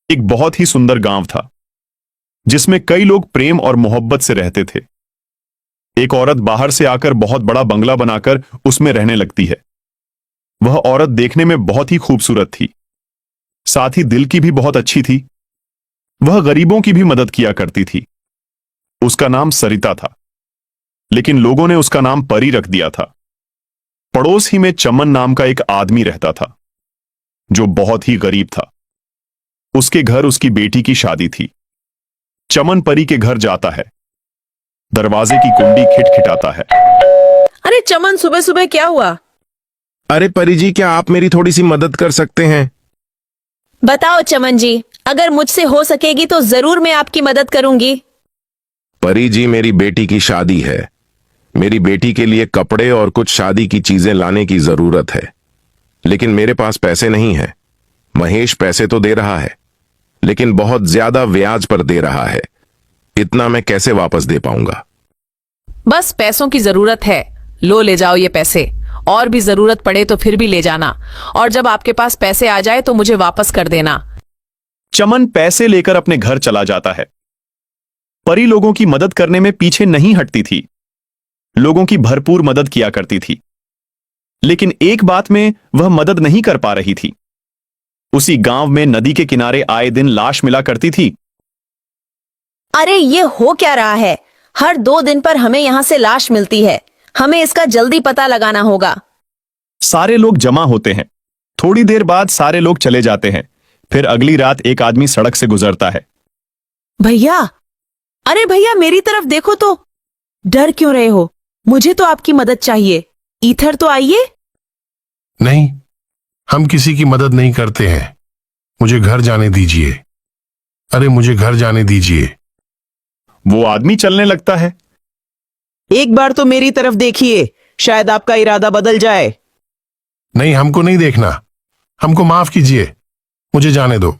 एक बहुत ही सुंदर गांव था जिसमें कई लोग प्रेम और मोहब्बत से रहते थे। एक औरत बाहर से आकर बहुत बड़ा बंगला बनाकर उसमें रहने लगती है। वह औरत देखने में बहुत ही खूबसूरत थी, साथ ही दिल की भी बहुत अच्छी थी। वह गरीबों की भी मदद किया करती थी। उसका नाम सरिता था, लेकिन लोगों ने उसका नाम परी रख दिया था। पड़ोस ही में चमन नाम का एक आदमी रहता था जो बहुत ही गरीब था। उसके घर उसकी बेटी की शादी थी। चमन परी के घर जाता है, दरवाजे की कुंडी खिटखिटाता है। अरे चमन, सुबह सुबह क्या हुआ? अरे परी जी, क्या आप मेरी थोड़ी सी मदद कर सकते हैं? बताओ चमन जी, अगर मुझसे हो सकेगी तो जरूर मैं आपकी मदद करूंगी। परी जी, मेरी बेटी की शादी है। मेरी बेटी के लिए कपड़े और कुछ शादी की चीजें लाने की जरूरत है, लेकिन मेरे पास पैसे नहीं है। महेश पैसे तो दे रहा है, लेकिन बहुत ज्यादा ब्याज पर दे रहा है। इतना मैं कैसे वापस दे पाऊंगा? बस पैसों की जरूरत है, लो ले जाओ ये पैसे। और भी जरूरत पड़े तो फिर भी ले जाना, और जब आपके पास पैसे आ जाए तो मुझे वापस कर देना। चमन पैसे लेकर अपने घर चला जाता है। परी लोगों की मदद करने में पीछे नहीं हटती थी, लोगों की भरपूर मदद किया करती थी। लेकिन एक बात में वह मदद नहीं कर पा रही थी। उसी गांव में नदी के किनारे आए दिन लाश मिला करती थी। अरे ये हो क्या रहा है? हर 2 दिन पर हमें यहाँ से लाश मिलती है। हमें इसका जल्दी पता लगाना होगा। सारे लोग जमा होते हैं। थोड़ी देर बाद सारे लोग चले जाते हैं। फिर अगली रात एक आदमी सड़क से गुजरता है। भैया, अरे भैया मेरी तरफ देखो तो। डर क्यों रहे हो? मुझे तो आपकी मदद चाहिए। इधर तो आइए। नहीं, हम किसी की मदद नहीं करते हैं। मुझे घर जाने दीजिए। अरे मुझे घर जाने दीजिए। वो आदमी चलने लगता है। एक बार तो मेरी तरफ देखिए, शायद आपका इरादा बदल जाए। नहीं, हमको नहीं देखना। हमको माफ कीजिए, मुझे जाने दो।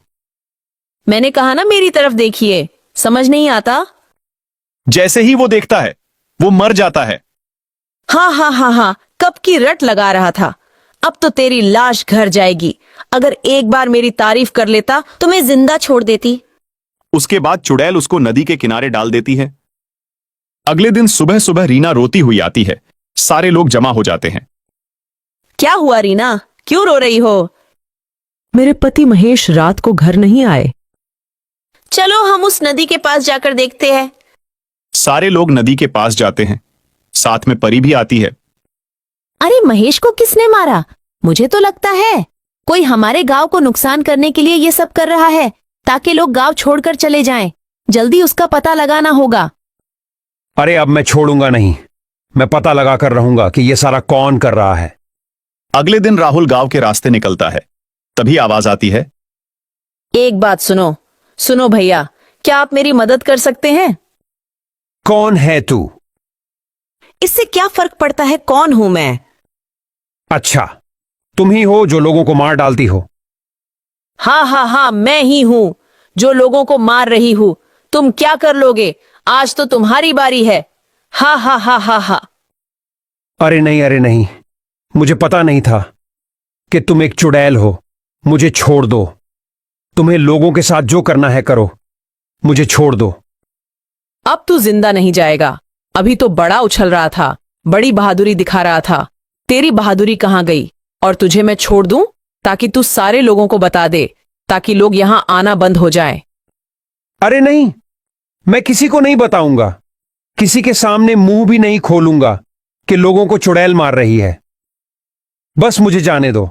मैंने कहा ना मेरी तरफ देखिए, समझ नहीं आता? जैसे ही वो देखता है, वो मर जाता है। हाँ हाँ हाँ हाँ, कब की रट लगा रहा था। अब तो तेरी लाश घर जाएगी। अगर एक बार मेरी तारीफ कर लेता तो मैं जिंदा छोड़ देती। उसके बाद चुड़ैल उसको नदी के किनारे डाल देती है। अगले दिन सुबह सुबह रीना रोती हुई आती है। सारे लोग जमा हो जाते हैं। क्या हुआ रीना, क्यों रो रही हो? मेरे पति महेश रात को घर नहीं आए। चलो हम उस नदी के पास जाकर देखते हैं। सारे लोग नदी के पास जाते हैं। साथ में परी भी आती है। अरे महेश को किसने मारा? मुझे तो लगता है कोई हमारे गांव को नुकसान करने के लिए ये सब कर रहा है, ताकि लोग गांव छोड़कर चले जाएं। जल्दी उसका पता लगाना होगा। अरे अब मैं छोड़ूंगा नहीं। मैं पता लगा कर रहूंगा कि ये सारा कौन कर रहा है। अगले दिन राहुल गांव के रास्ते निकलता है। तभी आवाज आती है। एक बात सुनो। सुनो भैया, क्या आप मेरी मदद कर सकते हैं? कौन है तू? इससे क्या फर्क पड़ता है कौन हूं मैं? अच्छा, तुम ही हो जो लोगों को मार डालती हो। हाँ हाँ हाँ, मैं ही हूं जो लोगों को मार रही हूं। तुम क्या कर लोगे? आज तो तुम्हारी बारी है। हा हा हा हा हा। अरे नहीं, मुझे पता नहीं था कि तुम एक चुड़ैल हो। मुझे छोड़ दो। तुम्हें लोगों के साथ जो करना है करो, मुझे छोड़ दो। अब तू जिंदा नहीं जाएगा। अभी तो बड़ा उछल रहा था, बड़ी बहादुरी दिखा रहा था। तेरी बहादुरी कहां गई? और तुझे मैं छोड़ दूं ताकि तू सारे लोगों को बता दे, ताकि लोग यहां आना बंद हो जाए। अरे नहीं, मैं किसी को नहीं बताऊंगा। किसी के सामने मुंह भी नहीं खोलूंगा कि लोगों को चुड़ैल मार रही है। बस मुझे जाने दो।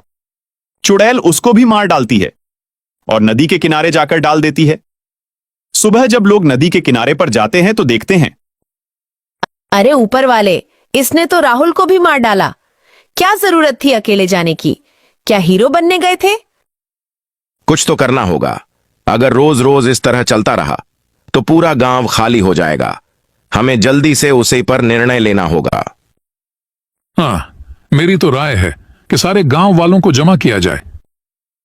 चुड़ैल उसको भी मार डालती है और नदी के किनारे जाकर डाल देती है। सुबह जब लोग नदी के किनारे पर जाते हैं तो देखते हैं। अरे ऊपर वाले, इसने तो राहुल को भी मार डाला। क्या जरूरत थी अकेले जाने की? क्या हीरो बनने गए थे? कुछ तो करना होगा। अगर रोज रोज इस तरह चलता रहा तो पूरा गांव खाली हो जाएगा। हमें जल्दी से उसी पर निर्णय लेना होगा। हाँ, मेरी तो राय है कि सारे गांव वालों को जमा किया जाए।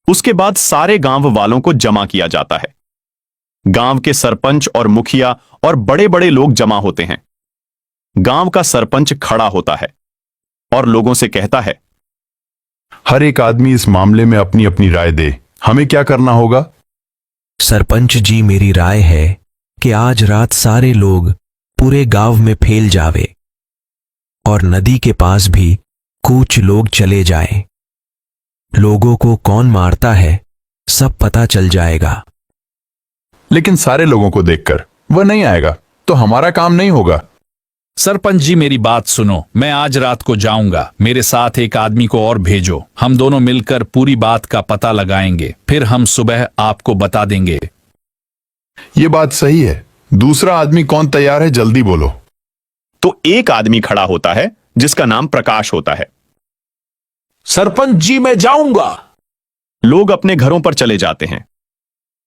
उसके बाद सारे गांव वालों को जमा किया जाता है। गांव के सरपंच और मुखिया और बड़े बड़े लोग जमा होते हैं। गांव का सरपंच खड़ा होता है और लोगों से कहता है, हर एक आदमी इस मामले में अपनी अपनी राय दे। हमें क्या करना होगा? सरपंच जी, मेरी राय है कि आज रात सारे लोग पूरे गांव में फैल जावे और नदी के पास भी कुछ लोग चले जाएं। लोगों को कौन मारता है सब पता चल जाएगा। लेकिन सारे लोगों को देखकर वह नहीं आएगा तो हमारा काम नहीं होगा। सरपंच जी, मेरी बात सुनो। मैं आज रात को जाऊंगा, मेरे साथ एक आदमी को और भेजो। हम दोनों मिलकर पूरी बात का पता लगाएंगे, फिर हम सुबह आपको बता देंगे। ये बात सही है। दूसरा आदमी कौन तैयार है, जल्दी बोलो। तो एक आदमी खड़ा होता है जिसका नाम प्रकाश होता है। सरपंच जी, मैं जाऊंगा। लोग अपने घरों पर चले जाते हैं।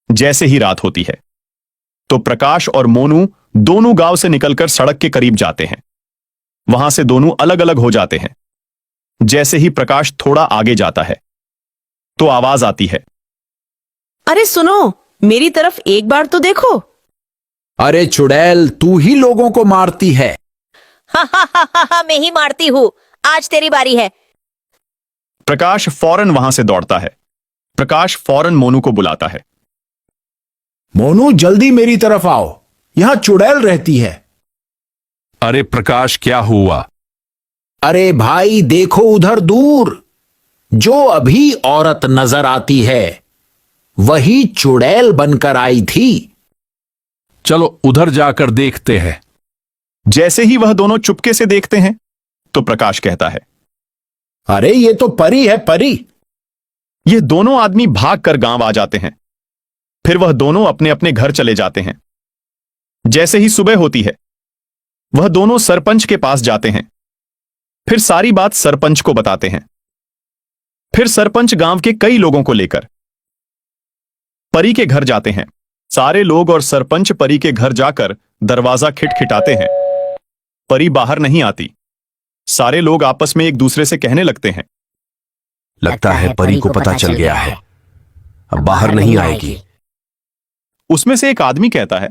जैसे ही रात होती है तो प्रकाश और मोनू दोनों गांव से निकलकर सड़क के करीब जाते हैं। वहां से दोनों अलग अलग हो जाते हैं। जैसे ही प्रकाश थोड़ा आगे जाता है तो आवाज आती है, अरे सुनो, मेरी तरफ एक बार तो देखो। अरे चुड़ैल, तू ही लोगों को मारती है। हा, मैं ही मारती हूँ। आज तेरी बारी है। प्रकाश फौरन वहां से दौड़ता है। प्रकाश फौरन मोनू को बुलाता है। मोनू, जल्दी मेरी तरफ आओ, यहां चुड़ैल रहती है। अरे प्रकाश, क्या हुआ? अरे भाई, देखो उधर दूर जो अभी औरत नजर आती है वही चुड़ैल बनकर आई थी। चलो उधर जाकर देखते हैं। जैसे ही वह दोनों चुपके से देखते हैं तो प्रकाश कहता है, अरे ये तो परी है, परी। ये दोनों आदमी भागकर गांव आ जाते हैं। फिर वह दोनों अपने अपने घर चले जाते हैं। जैसे ही सुबह होती है वह दोनों सरपंच के पास जाते हैं। फिर सारी बात सरपंच को बताते हैं। फिर सरपंच गांव के कई लोगों को लेकर परी के घर जाते हैं। सारे लोग और सरपंच परी के घर जाकर दरवाजा खिटखिटाते हैं। परी बाहर नहीं आती। सारे लोग आपस में एक दूसरे से कहने लगते हैं, लगता है परी को पता चल गया है, अब बाहर नहीं आएगी। उसमें से एक आदमी कहता है,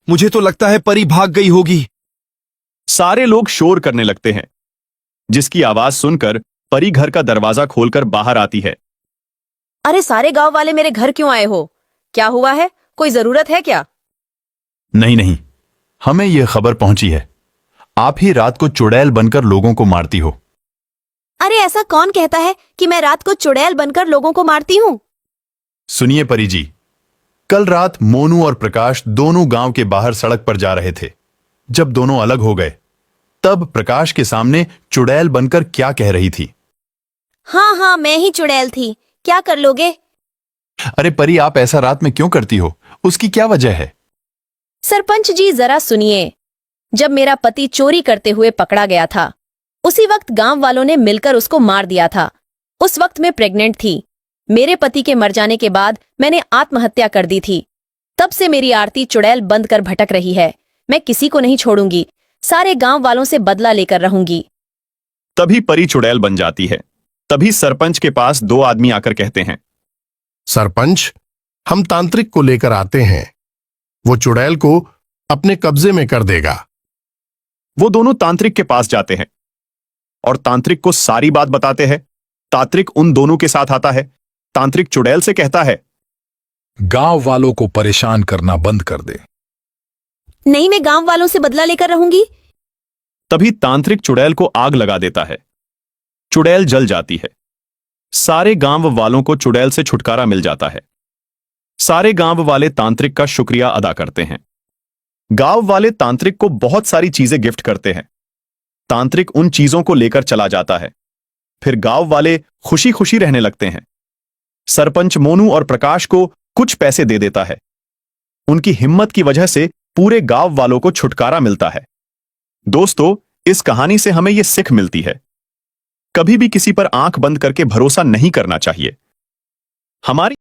मुझे तो लगता है परी भाग गई होगी। सारे लोग शोर करने लगते हैं, जिसकी आवाज सुनकर परी घर का दरवाजा खोलकर बाहर आती है। अरे सारे गांव वाले मेरे घर क्यों आए हो? क्या हुआ है? कोई जरूरत है क्या? नहीं नहीं, हमें यह खबर पहुंची है, आप ही रात को चुड़ैल बनकर लोगों को मारती हो। अरे ऐसा कौन कहता है कि मैं रात को चुड़ैल बनकर लोगों को मारती हूँ? सुनिए परी जी, कल रात मोनू और प्रकाश दोनों गांव के बाहर सड़क पर जा रहे थे। जब दोनों अलग हो गए तब प्रकाश के सामने चुड़ैल बनकर क्या कह रही थी। हाँ, मैं ही चुड़ैल थी। क्या कर लोगे? अरे परी, आप ऐसा रात में क्यों करती हो? उसकी क्या वजह है? सरपंच जी, जरा सुनिए। जब मेरा पति चोरी करते हुए पकड़ा गया था उसी वक्त गांव वालों ने मिलकर उसको मार दिया था। उस वक्त मैं प्रेग्नेंट थी। मेरे पति के मर जाने के बाद मैंने आत्महत्या कर दी थी। तब से मेरी आरती चुड़ैल बंद कर भटक रही है। मैं किसी को नहीं छोड़ूंगी, सारे गांव वालों से बदला लेकर रहूंगी। तभी परी चुड़ैल बन जाती है। तभी सरपंच के पास दो आदमी आकर कहते हैं, सरपंच, हम तांत्रिक को लेकर आते हैं, वो चुड़ैल को अपने कब्जे में कर देगा। वो दोनों तांत्रिक के पास जाते हैं और तांत्रिक को सारी बात बताते हैं। तांत्रिक उन दोनों के साथ आता है। तांत्रिक चुड़ैल से कहता है, गांव वालों को परेशान करना बंद कर दे। नहीं, मैं गांव वालों से बदला लेकर रहूंगी। तभी तांत्रिक चुड़ैल को आग लगा देता है। चुड़ैल जल जाती है। सारे गांव वालों को चुड़ैल से छुटकारा मिल जाता है। सारे गांव वाले तांत्रिक का शुक्रिया अदा करते हैं। गांव वाले तांत्रिक को बहुत सारी चीजें गिफ्ट करते हैं। तांत्रिक उन चीजों को लेकर चला जाता है। फिर गांव वाले खुशी खुशी रहने लगते हैं। सरपंच मोनू और प्रकाश को कुछ पैसे दे देता है। उनकी हिम्मत की वजह से पूरे गांव वालों को छुटकारा मिलता है। दोस्तों, इस कहानी से हमें यह सीख मिलती है, कभी भी किसी पर आंख बंद करके भरोसा नहीं करना चाहिए। हमारी